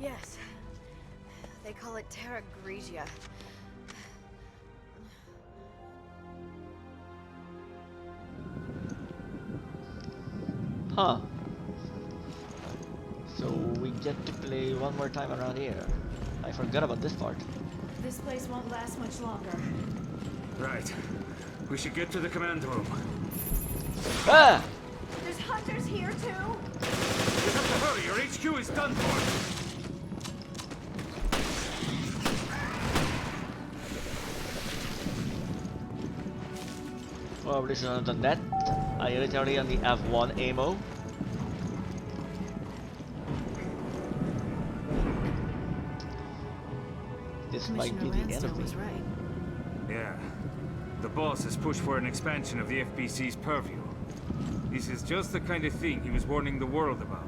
Yes. They call it Terrarigia. Huh. So we get to play one more time around here. I forgot about this part. This place won't last much longer. Right. We should get to the command room. Ah! There's hunters here too? You have to hurry, your HQ is done for. Probably should have done that. I literally only have one ammo. This might be the end of me. Was right. Yeah. The boss has pushed for an expansion of the FBC's purview. This is just the kind of thing he was warning the world about.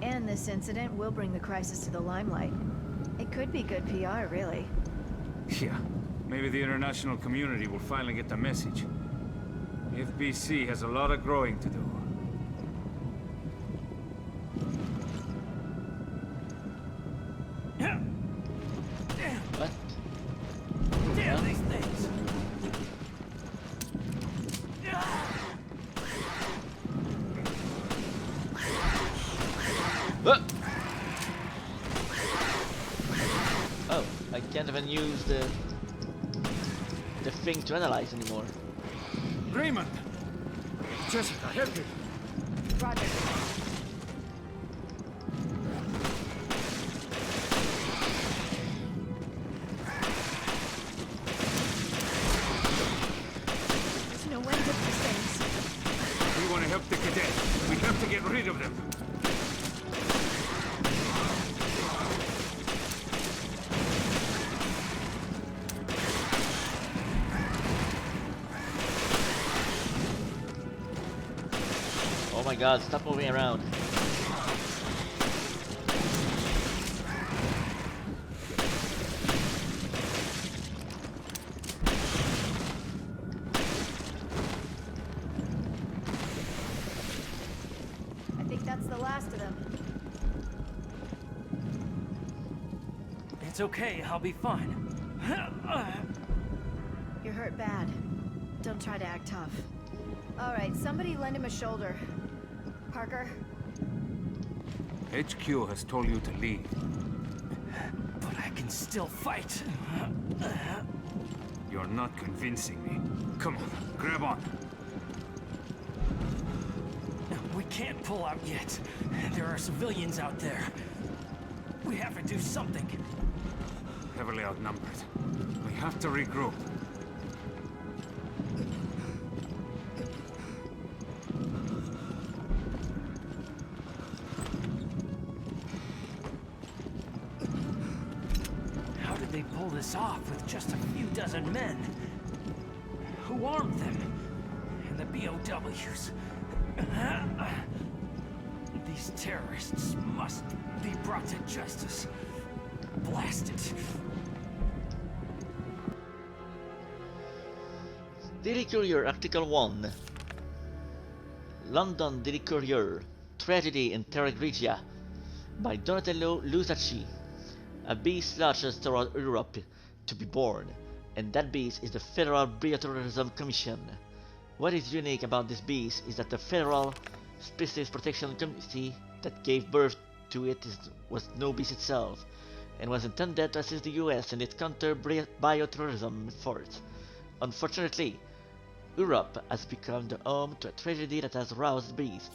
And this incident will bring the crisis to the limelight. It could be good PR, really. Yeah. Maybe the international community will finally get the message. The FBC has a lot of growing to do. What? Damn these things! Oh, I can't even use the thing to analyze anymore. Raymond! Jessica, help me! Roger. There's no end to these things. We want to help the cadets. We have to get rid of them. Oh my god, stop moving around. I think that's the last of them. It's okay, I'll be fine. You're hurt bad. Don't try to act tough. All right, somebody lend him a shoulder. Parker? HQ has told you to leave. But I can still fight. You're not convincing me. Come on, grab on. We can't pull out yet. There are civilians out there. We have to do something. Heavily outnumbered. We have to regroup. How did they pull this off with just a few dozen men? Who armed them? And the BOWs? These terrorists must be brought to justice. Blasted. Daily Courier Article 1. London Daily Courier. Tragedy in Terrarigia by Donatello Luzacci. A beast launches toward Europe to be born, and that beast is the Federal Bioterrorism Commission. What is unique about this beast is that the Federal Species Protection Committee that gave birth to it was no beast itself, and was intended to assist the US in its counter-bioterrorism efforts. Unfortunately, Europe has become the home to a tragedy that has roused the beast.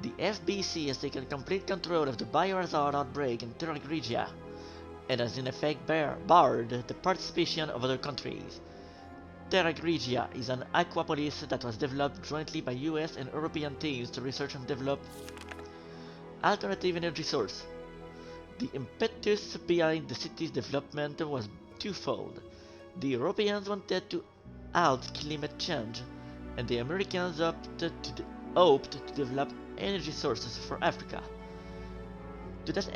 The FBC has taken complete control of the biohazard outbreak in Terrarigia, and has in effect barred the participation of other countries. Terrarigia is an aquapolis that was developed jointly by US and European teams to research and develop alternative energy source. The impetus behind the city's development was twofold. The Europeans wanted to halt climate change, and the Americans hoped to develop energy sources for Africa. To that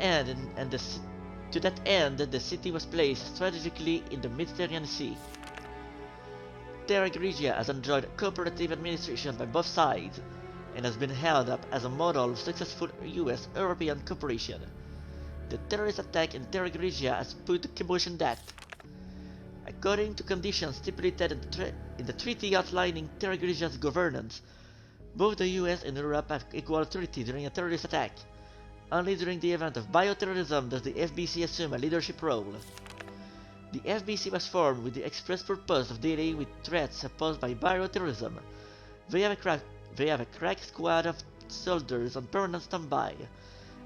end, the city was placed strategically in the Mediterranean Sea. Terrarigia has enjoyed cooperative administration by both sides, and has been held up as a model of successful US-European cooperation. The terrorist attack in Terrarigia has put the kibosh on that. According to conditions stipulated in the treaty outlining Terrarigia's governance, both the US and Europe have equal authority during a terrorist attack. Only during the event of bioterrorism does the FBC assume a leadership role. The FBC was formed with the express purpose of dealing with threats posed by bioterrorism. They have a crack squad of soldiers on permanent standby,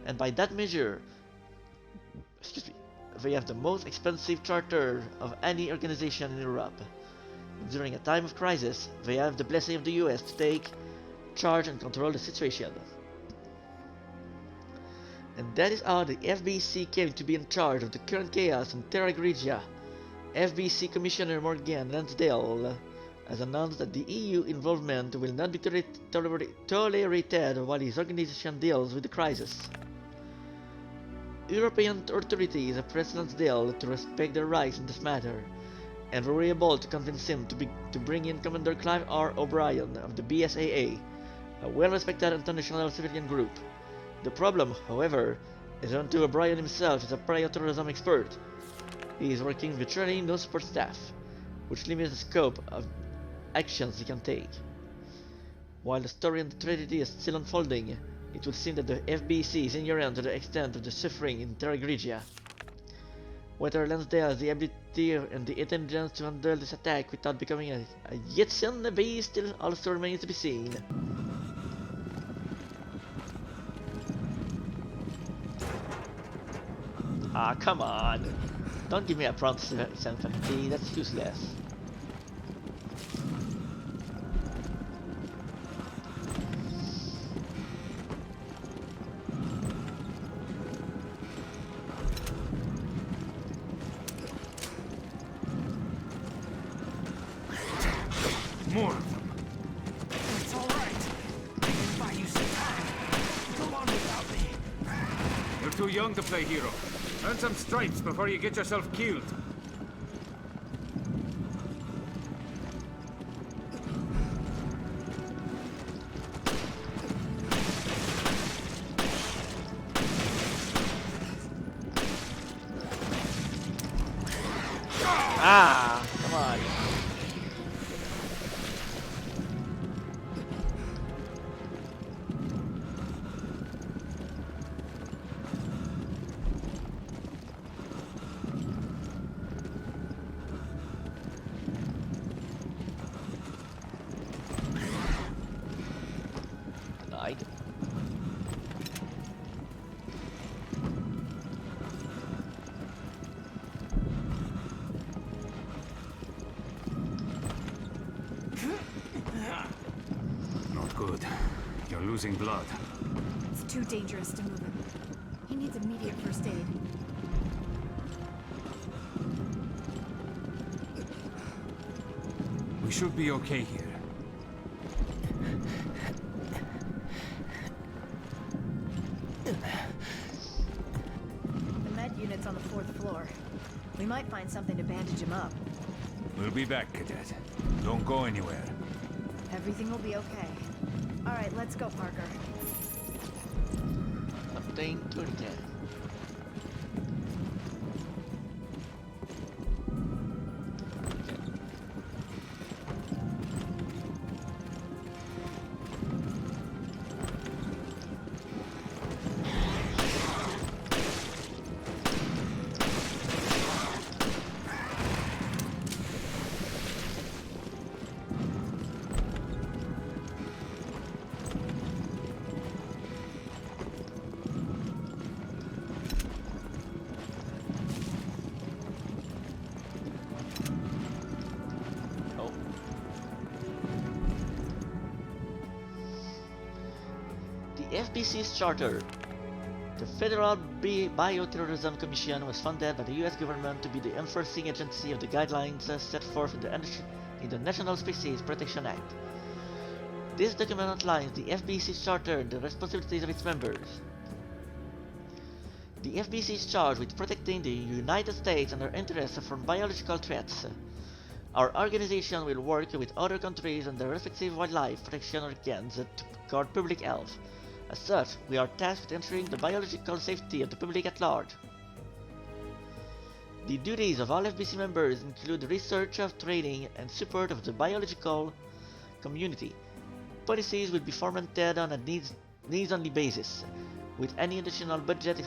and by that measure, they have the most expensive charter of any organization in Europe. During a time of crisis, they have the blessing of the US to take charge and control the situation. And that is how the FBC came to be in charge of the current chaos in Terrarigia. FBC Commissioner Morgan Lansdale has announced that the EU involvement will not be tolerated while his organization deals with the crisis. European authorities have pressed Lansdale to respect their rights in this matter, and were able to convince him to bring in Commander Clive R. O'Brien of the BSAA, a well-respected international civilian group. The problem, however, is that until O'Brien himself is a bioterrorism expert, he is working with virtually no support staff, which limits the scope of actions he can take. While the story and the tragedy is still unfolding, it would seem that the FBC is ignorant to the extent of the suffering in Terrarigia. Whether Lansdale has the ability and the intelligence to handle this attack without becoming a Yetzian beast still also remains to be seen. Ah, come on! Don't give me a prompt symphony, that's useless. More of them. It's all right. I can buy you some time. Go on without me. You're too young to play hero. Earn some stripes before you get yourself killed. Ah, come on. Denied. Not good. You're losing blood. It's too dangerous to move him. He needs immediate first aid. We should be okay here. The med unit's on the 4th floor. We might find something to bandage him up. We'll be back, Cadet. Don't go anywhere. Everything will be okay. All right, let's go, Parker. Something to return. The FBC's charter. The Federal Bioterrorism Commission was funded by the US government to be the enforcing agency of the guidelines set forth in the National Species Protection Act. This document outlines the FBC's charter and the responsibilities of its members. The FBC is charged with protecting the United States and their interests from biological threats. Our organization will work with other countries and their respective wildlife protection organs to guard public health, As such, we are tasked with ensuring the biological safety of the public at large. The duties of all FBC members include research, training, and support of the biological community. Policies will be formatted on a needs-only basis, with any additional budget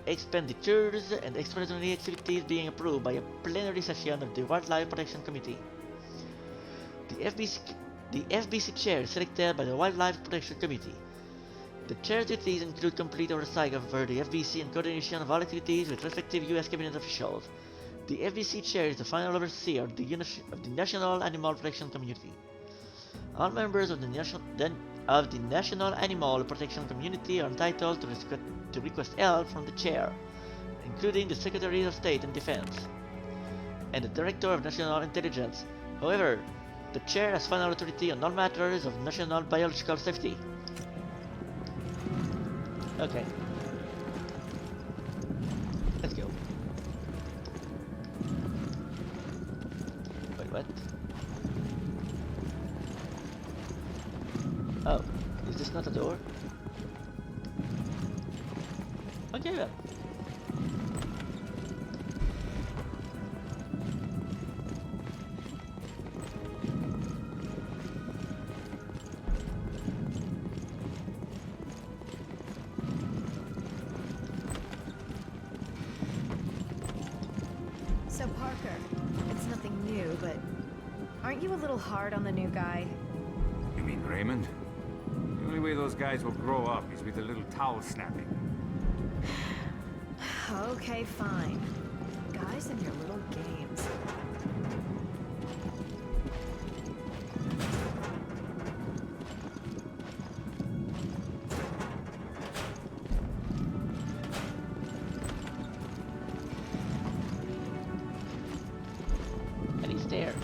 expenditures and extraordinary activities being approved by a plenary session of the Wildlife Protection Committee. The FBC chair is selected by the Wildlife Protection Committee. The chair's duties include complete oversight over the FBC and coordination of all activities with respective U.S. cabinet officials. The FBC chair is the final overseer of the National Animal Protection Community. All members of the National Animal Protection Community are entitled to request help from the chair, including the Secretary of State and Defense, and the Director of National Intelligence. However, the chair has final authority on all matters of national biological safety. Okay. Let's go. Wait, what? Oh, is this not a door? Okay then. So Parker, it's nothing new, but aren't you a little hard on the new guy? You mean Raymond? The only way those guys will grow up is with a little towel snapping. Okay, fine. Guys and your little games. Any stairs?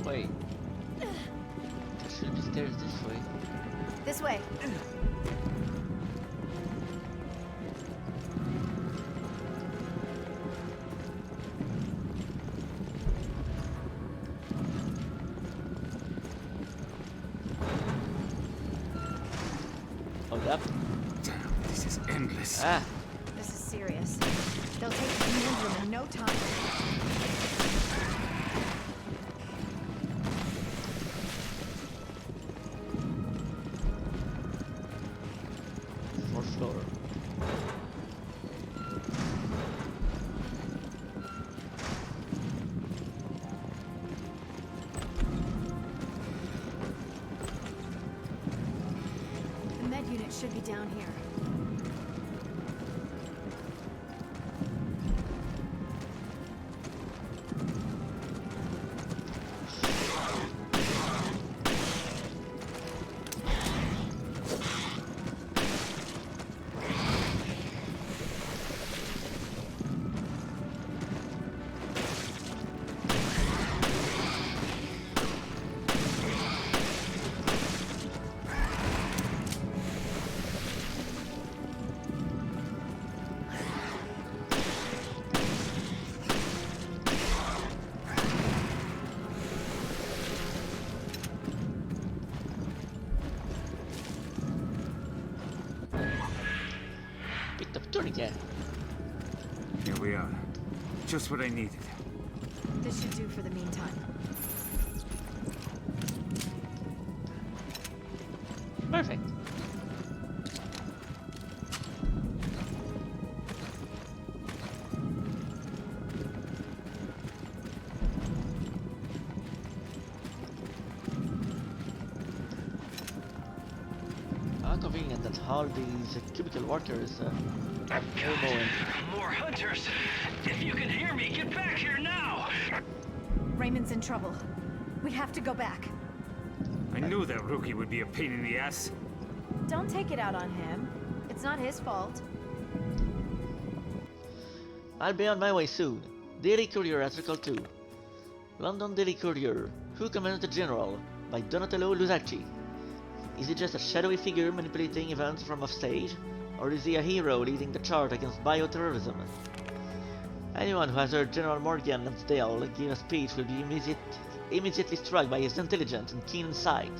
Wait. There should be stairs this way. This way. Hold up. Damn, this is endless. Ah! This is serious. They'll take the command room in no time. Fourth floor. The med unit should be down here. Picked up tourniquet. Here we are. Just what I needed. This should do for the meantime. Perfect. How convenient that all these cubicle workers have elbow and More hunters! If you can hear me, get back here now! Raymond's in trouble. We have to go back. I knew that rookie would be a pain in the ass. Don't take it out on him. It's not his fault. I'll be on my way soon. Daily Courier Article 2. London Daily Courier. Who commands the General? By Donatello Luzacci. Is he just a shadowy figure manipulating events from offstage? Or is he a hero leading the charge against bioterrorism? Anyone who has heard General Morgan Lansdale give a speech will be immediately struck by his intelligence and keen insight.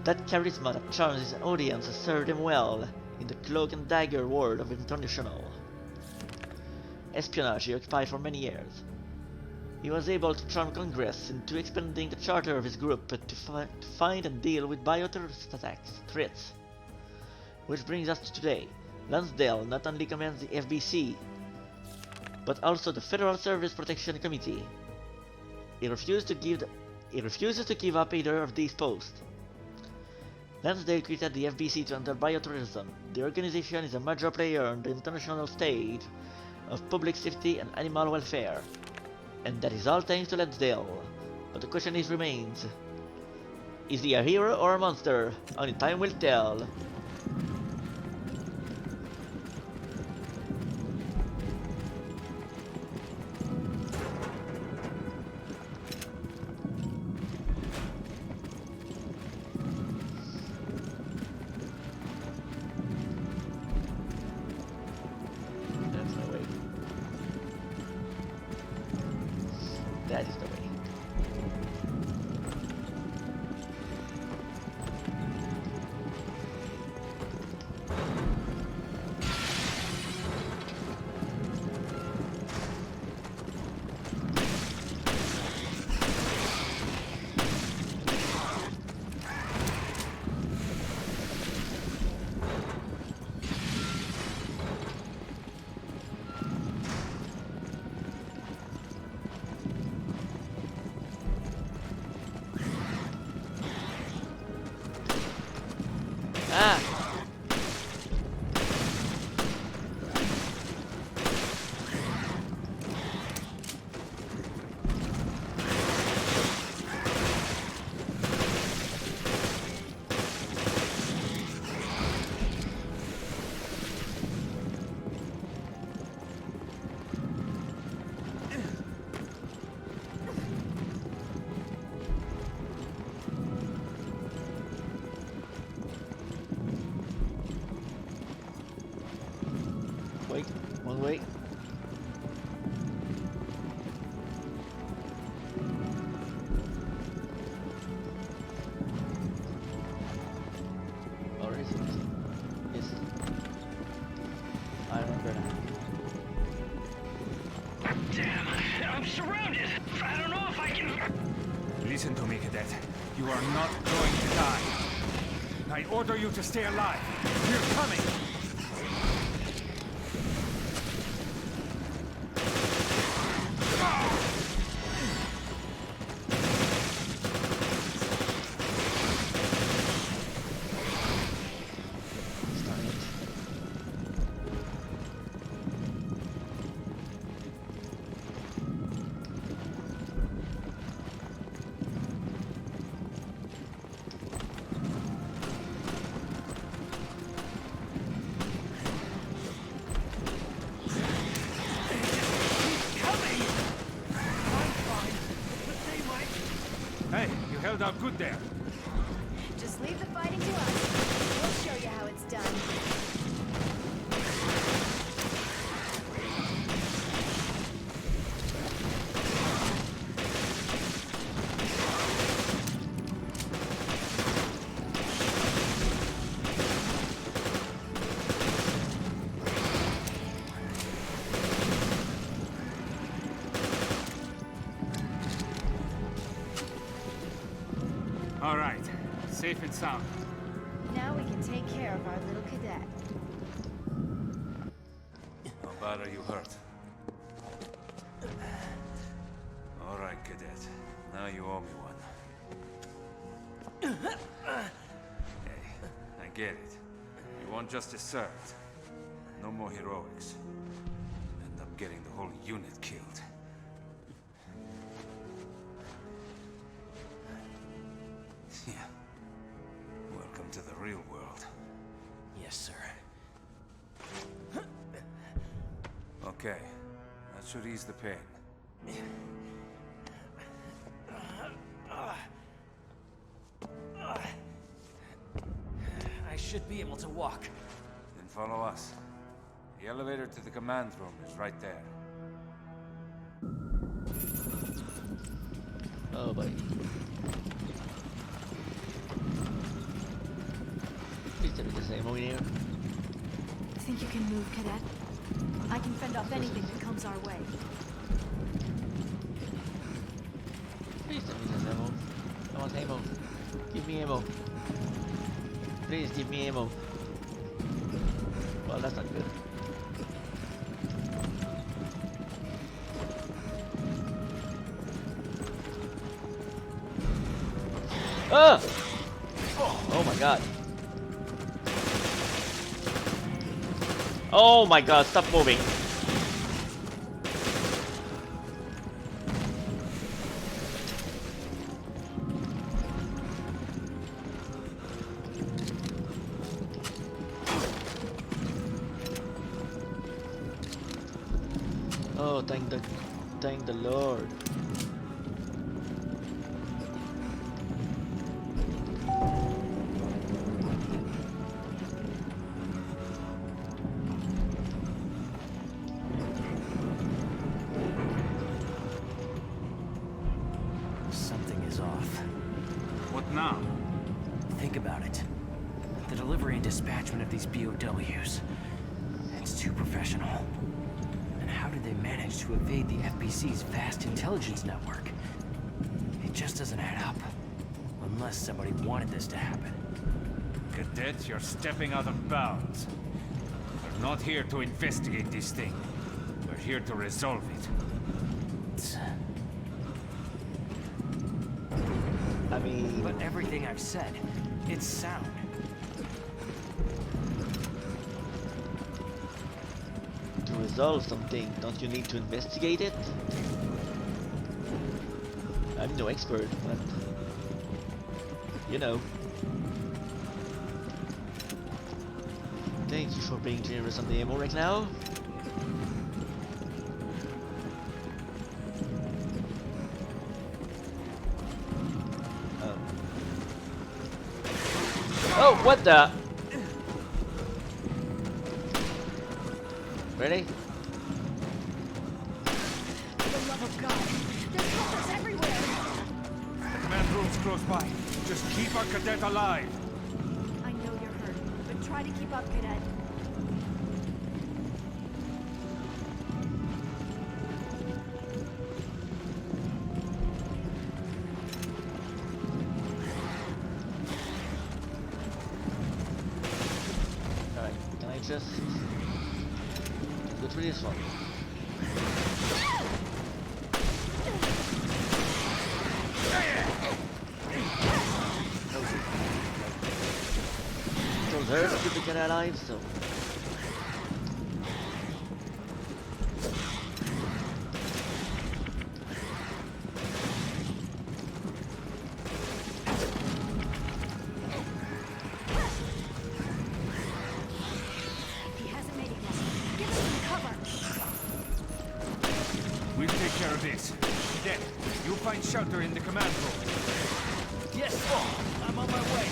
That charisma that charms his audience served him well in the cloak and dagger world of international espionage he occupied for many years. He was able to charm Congress into expanding the charter of his group to find and deal with bioterrorist threats. Which brings us to today. Lansdale not only commands the FBC, but also the Federal Service Protection Committee. He refuses to give up either of these posts. Lansdale created the FBC to handle bioterrorism. The organization is a major player on the international stage of public safety and animal welfare. And that is all thanks to Lansdale. But the question remains, is he a hero or a monster? Only time will tell. That is the way. Wait, one way. Or is it? Yes. I remember now. Damn, I'm surrounded. I don't know if I can... Listen to me, Cadet. You are not going to die. I order you to stay alive. We're coming! Hey, you held out good there. Just leave the fighting to us. We'll show you how it's done. All right, safe and sound. Now we can take care of our little cadet. How bad are you hurt? All right, Cadet. Now you owe me one. Hey, I get it. You want justice served. No more heroics. End up getting the whole unit killed. Yeah. Welcome to the real world. Yes, sir. Okay. That should ease the pain. I should be able to walk. Then follow us. The elevator to the command room is right there. Oh boy. There's ammo in here. Think you can move, Cadet? I can fend off anything that comes our way. Please tell me there's ammo. I want ammo. Give me ammo. Please give me ammo. Well, that's not good. Ah! Oh my god. Oh my god, stop moving. Oh, thank the Lord. Something is off. What now? Think about it. The delivery and dispatchment of these BOWs. It's too professional. And how did they manage to evade the FBC's vast intelligence network? It just doesn't add up. Unless somebody wanted this to happen. Cadets, you're stepping out of bounds. We're not here to investigate this thing. We're here to resolve it. I mean, But everything I've said, it's sound. to resolve something, don't you need to investigate it? I'm no expert, but you know. Thank you for being generous on the ammo right now. Oh, what the? Ready? For the love of God, there's hunters everywhere! The command room's close by. Just keep our cadet alive. I know you're hurt, but try to keep up, Cadet. Alright, can I just go through this one? Told her to keep the cat alive, so. He hasn't made it yet. Give us some cover! We'll take care of this. Cadet, you find shelter in the command room. Yes, sir. I'm on my way.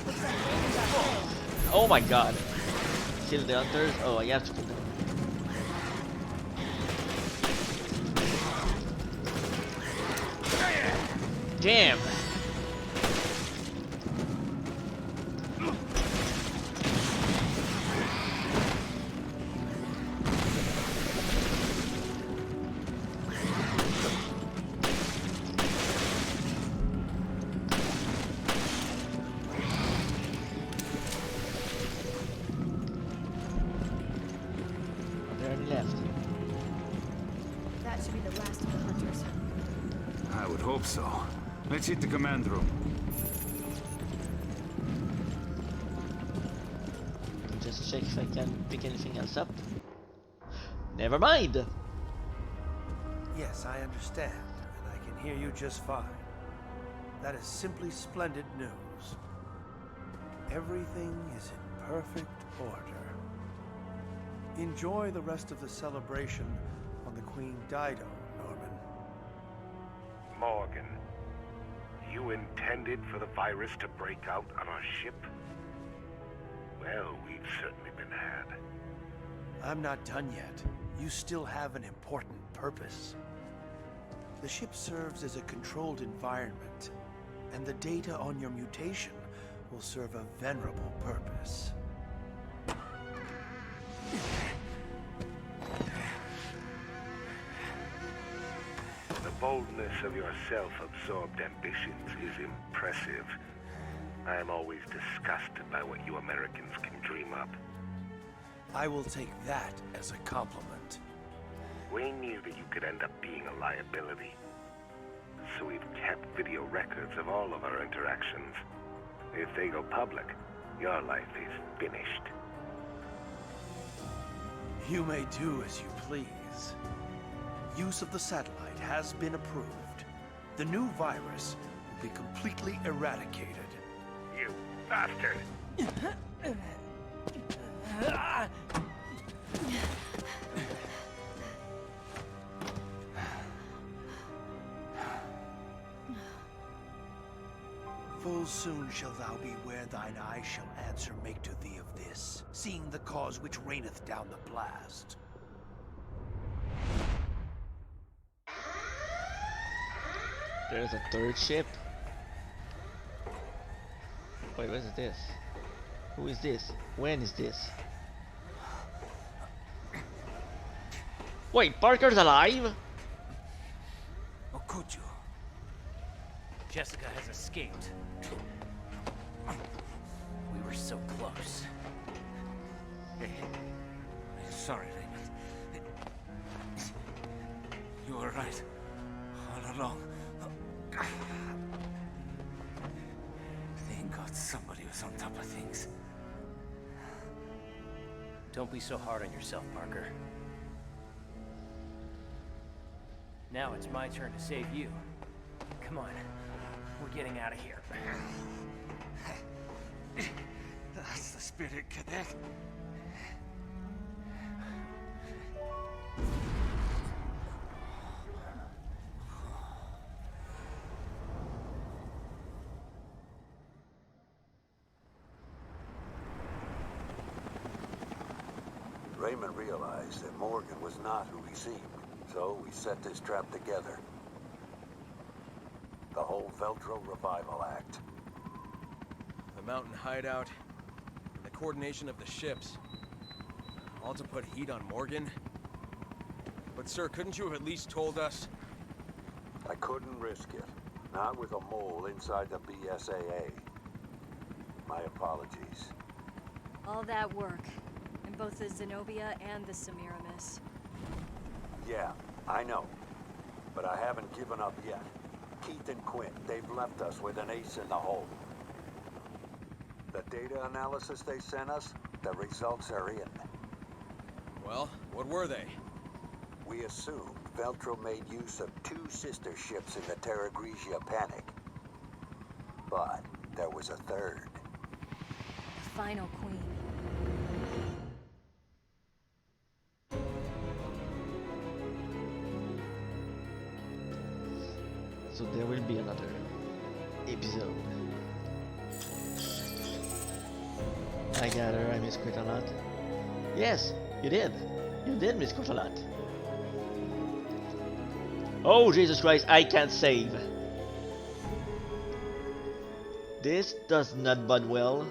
Looks like Raymond got killed. Oh my god. Kill the hunters? Oh, I have to kill them. Damn! Are there any left? That should be the last of the hunters. I would hope so. Let's hit the command room. Just check if I can pick anything else up. Never mind! Yes, I understand, and I can hear you just fine. That is simply splendid news. Everything is in perfect order. Enjoy the rest of the celebration on the Queen Dido, Norman. Morgan, you intended for the virus to break out on our ship? Well, we've certainly been had. I'm not done yet. You still have an important purpose. The ship serves as a controlled environment, and the data on your mutation will serve a venerable purpose. The boldness of your self-absorbed ambitions is impressive. I am always disgusted by what you Americans can dream up. I will take that as a compliment. We knew that you could end up being a liability. So we've kept video records of all of our interactions. If they go public, your life is finished. You may do as you please. Use of the satellite has been approved. The new virus will be completely eradicated. You bastard! Full soon shall thou be where thine eye shall answer make to thee of this, seeing the cause which reigneth down the blast. There's a third ship. Wait, what is this? Who is this? When is this? Wait, Parker's alive? Okuchu. Jessica has escaped. We were so close. Hey, I'm sorry, Raymond. You were right all along. Thank God somebody was on top of things. Don't be so hard on yourself, Parker. Now it's my turn to save you. Come on. We're getting out of here. That's the spirit, Cadet. Raymond realized that Morgan was not who he seemed, so we set this trap together. The whole Veltro Revival Act. The mountain hideout, and the coordination of the ships. All to put heat on Morgan? But sir, couldn't you have at least told us? I couldn't risk it. Not with a mole inside the BSAA. My apologies. All that work, in both the Zenobia and the Semiramis. Yeah, I know. But I haven't given up yet. Keith and Quinn, they've left us with an ace in the hole. The data analysis they sent us, the results are in. Well, what were they? We assumed Veltro made use of 2 sister ships in the Terrarigia panic. But there was a third. The final queen. So there will be another episode. I got her, I miss Quit a lot. Yes, you did. You did miss Quit a lot. Oh, Jesus Christ, I can't save. This does not bode well.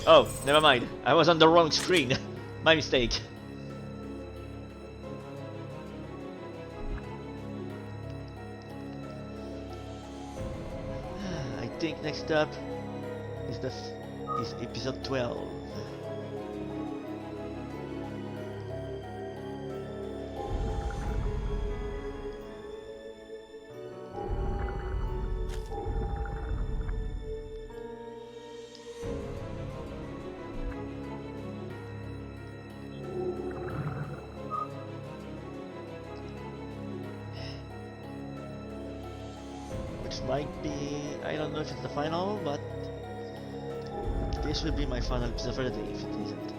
Oh, never mind. I was on the wrong screen. My mistake. I think next up is episode 12. Which might be, I don't know if it's the final, but this will be my final episode for the day if it isn't.